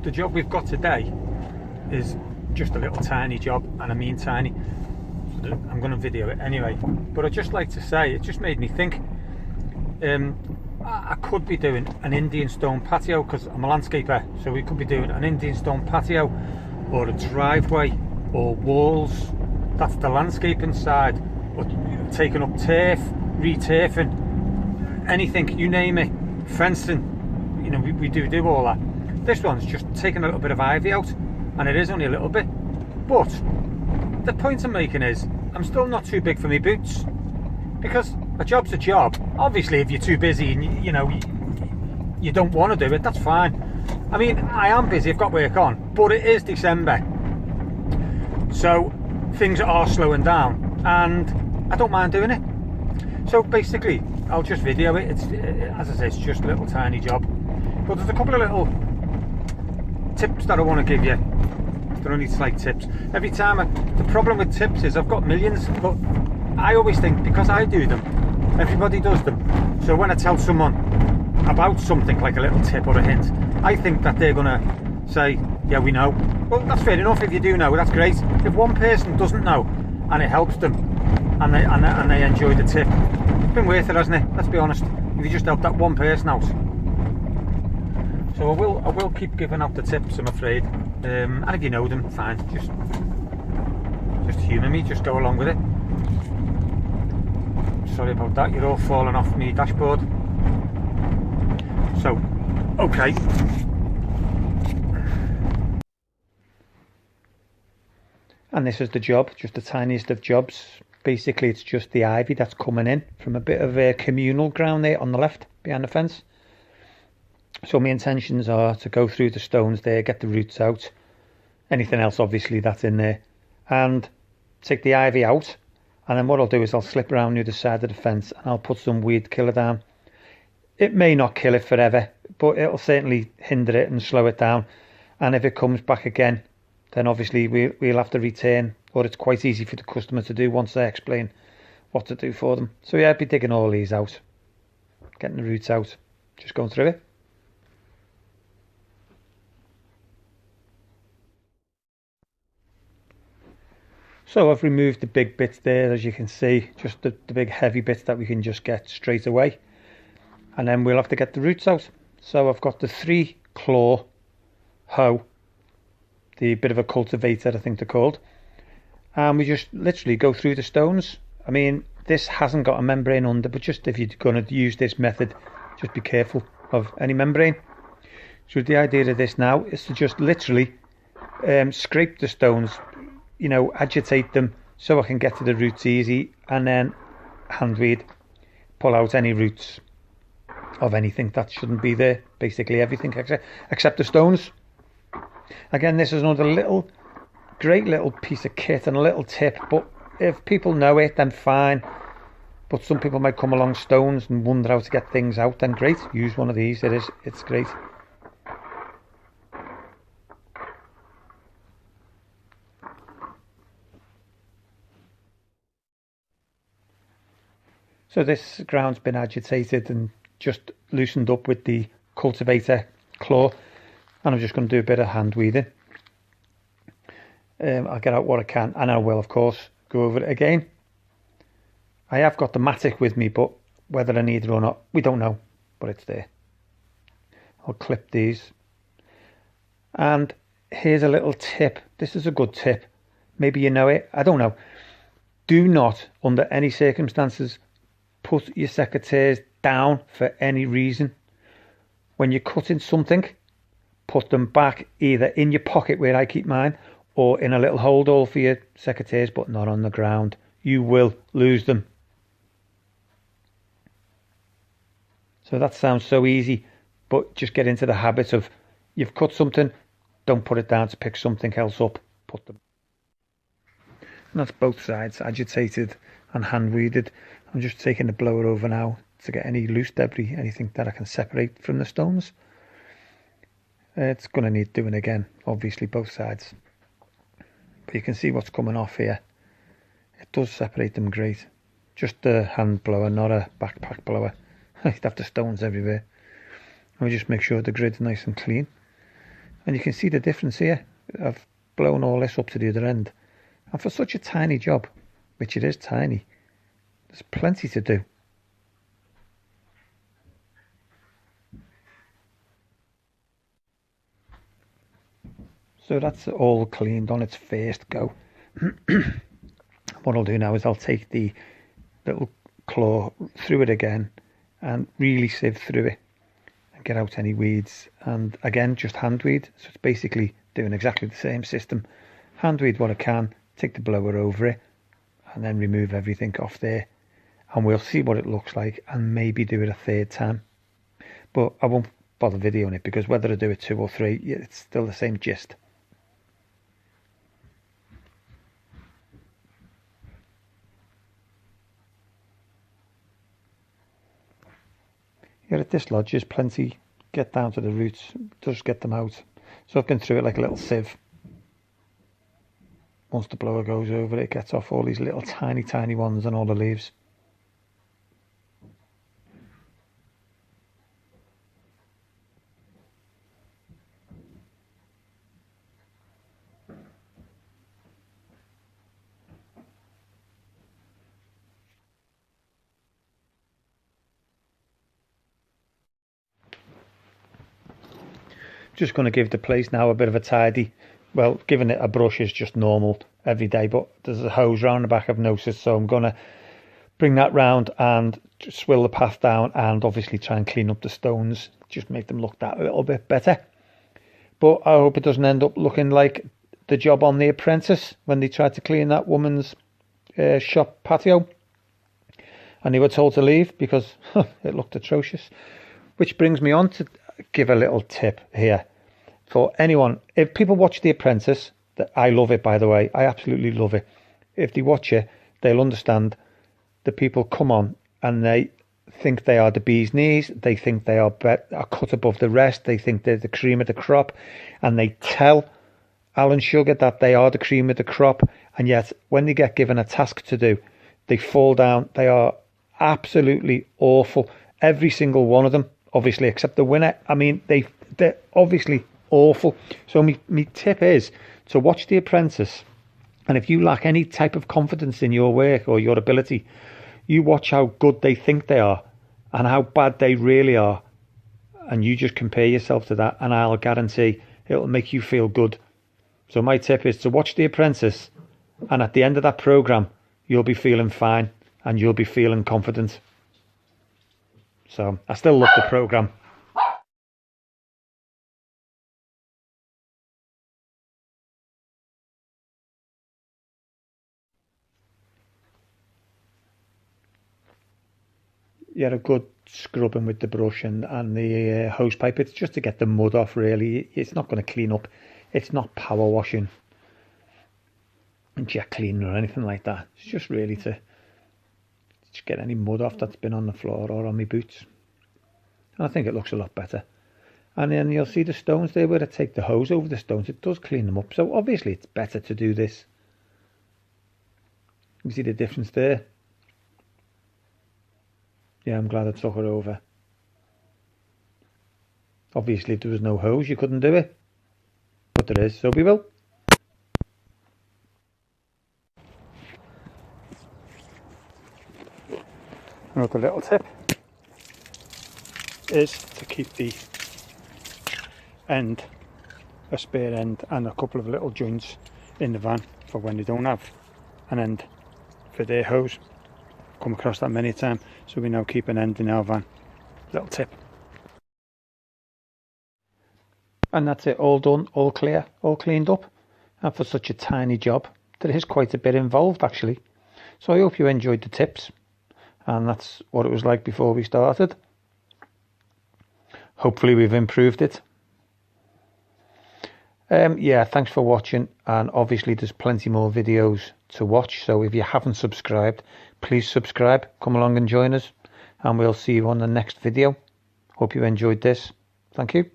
the job we've got today is just a little tiny job, and I mean tiny. I'm going to video it anyway, but I'd just like to say it just made me think. I could be doing an Indian stone patio because I'm a landscaper, so we could be doing an Indian stone patio or a driveway or walls. That's the landscaping side. Or taking up turf, re-turfing, anything, you name it, fencing. You know, we do all that. This one's just taking a little bit of ivy out, and it is only a little bit. But the point I'm making is I'm still not too big for my boots, because a job's a job. Obviously, if you're too busy and you don't want to do it, that's fine. I mean, I am busy, I've got work on, but it is December, so things are slowing down, and I don't mind doing it. So basically, I'll just video it. It's, as I say, it's just a little tiny job, but there's a couple of little tips that I want to give you. They're only slight tips. Every time, the problem with tips is I've got millions, but I always think because I do them, everybody does them. So when I tell someone about something like a little tip or a hint, I think that they're gonna say, yeah, we know. Well, that's fair enough. If you do know, that's great. If one person doesn't know and it helps them and they enjoy the tip, it's been worth it, hasn't it? Let's be honest. If you just help that one person out. So I will keep giving out the tips, I'm afraid. And if you know them, fine. Just humour me. Just go along with it. Sorry about that. You're all falling off me dashboard. So, okay. And this is the job, just the tiniest of jobs. Basically, it's just the ivy that's coming in from a bit of a communal ground there on the left behind the fence. So my intentions are to go through the stones there, get the roots out, anything else obviously that's in there, and take the ivy out. And then what I'll do is I'll slip around the other side of the fence and I'll put some weed killer down. It may not kill it forever, but it'll certainly hinder it and slow it down. And if it comes back again, then obviously we'll have to return, or it's quite easy for the customer to do once I explain what to do for them. So yeah, I'll be digging all these out, getting the roots out, just going through it. So I've removed the big bits there, as you can see, just the big heavy bits that we can just get straight away. And then we'll have to get the roots out. So I've got the 3-claw hoe, the bit of a cultivator I think they're called. And we just literally go through the stones. I mean, this hasn't got a membrane under, but just if you're going to use this method, just be careful of any membrane. So the idea of this now is to just literally scrape the stones, you know, agitate them so I can get to the roots easy, and then hand weed, pull out any roots of anything that shouldn't be there, basically everything except the stones. Again, this is another great little piece of kit and a little tip, but if people know it, then fine. But some people might come along stones and wonder how to get things out, then great, use one of these. It's great. So this ground's been agitated and just loosened up with the cultivator claw, and I'm just going to do a bit of hand weeding. I'll get out what I can, and I will of course go over it again. I have got the mattock with me, but whether I need it or not, we don't know, but it's there. I'll clip these. And here's a little tip. This is a good tip. Maybe you know it, I don't know. Do not, under any circumstances, put your secateurs down for any reason. When you're cutting something, put them back either in your pocket where I keep mine, or in a little hold all for your secateurs, but not on the ground. You will lose them. So that sounds so easy, but just get into the habit of, you've cut something, don't put it down to pick something else up, put them. And that's both sides, agitated and hand weeded. I'm just taking the blower over now to get any loose debris, anything that I can separate from the stones. It's going to need doing again, obviously both sides. But you can see what's coming off here. It does separate them great. Just a hand blower, not a backpack blower. You'd have the stones everywhere. And we just make sure the grid's nice and clean. And you can see the difference here. I've blown all this up to the other end. And for such a tiny job, which it is tiny, there's plenty to do. So that's all cleaned on its first go. What I'll do now is I'll take the little claw through it again and really sieve through it and get out any weeds. And again, just hand weed. So it's basically doing exactly the same system. Hand weed what I can, take the blower over it, and then remove everything off there. And we'll see what it looks like and maybe do it a third time. But I won't bother videoing it because whether I do it 2 or 3, it's still the same gist. Here at this lodge there's plenty get down to the roots, just get them out. So I've been through it like a little sieve. Once the blower goes over it, it gets off all these little tiny ones and all the leaves. Just going to give the place now a bit of a tidy. Well, giving it a brush is just normal every day, but there's a hose round the back I've noticed, so I'm going to bring that round and swill the path down and obviously try and clean up the stones, just make them look that little bit better. But I hope it doesn't end up looking like the job on The Apprentice when they tried to clean that woman's shop patio and they were told to leave because it looked atrocious. Which brings me on to give a little tip here for anyone. If people watch The Apprentice, that I love it, by the way, I absolutely love it. If they watch it, they'll understand that people come on and they think they are the bee's knees, they think they are cut above the rest, they think they're the cream of the crop, and they tell Alan Sugar that they are the cream of the crop, and yet when they get given a task to do, they fall down. They are absolutely awful, every single one of them, obviously except the winner. I mean, they're obviously awful. So my tip is to watch The Apprentice, and if you lack any type of confidence in your work or your ability, you watch how good they think they are and how bad they really are, and you just compare yourself to that, and I'll guarantee it'll make you feel good. So my tip is to watch The Apprentice, and at the end of that program you'll be feeling fine and you'll be feeling confident. So I still love the program. Yeah, a good scrubbing with the brush and the hose pipe. It's just to get the mud off, really. It's not going to clean up. It's not power washing and jet cleaner or anything like that. It's just really to just get any mud off that's been on the floor or on my boots. And I think it looks a lot better. And then you'll see the stones there where I take the hose over the stones. It does clean them up. So obviously it's better to do this. You see the difference there? Yeah, I'm glad I took it over. Obviously if there was no hose you couldn't do it. But there is, so we will. Another little tip is to keep the end, a spare end and a couple of little joints in the van for when you don't have an end for their hose. Come across that many times, so we now keep an end in our van. Little tip. And that's it, all done, all clear, all cleaned up. And for such a tiny job, there is quite a bit involved actually. So I hope you enjoyed the tips. And that's what it was like before we started. Hopefully we've improved it. Yeah, thanks for watching, and obviously there's plenty more videos to watch, so if you haven't subscribed, please subscribe, come along and join us, and we'll see you on the next video. Hope you enjoyed this. Thank you.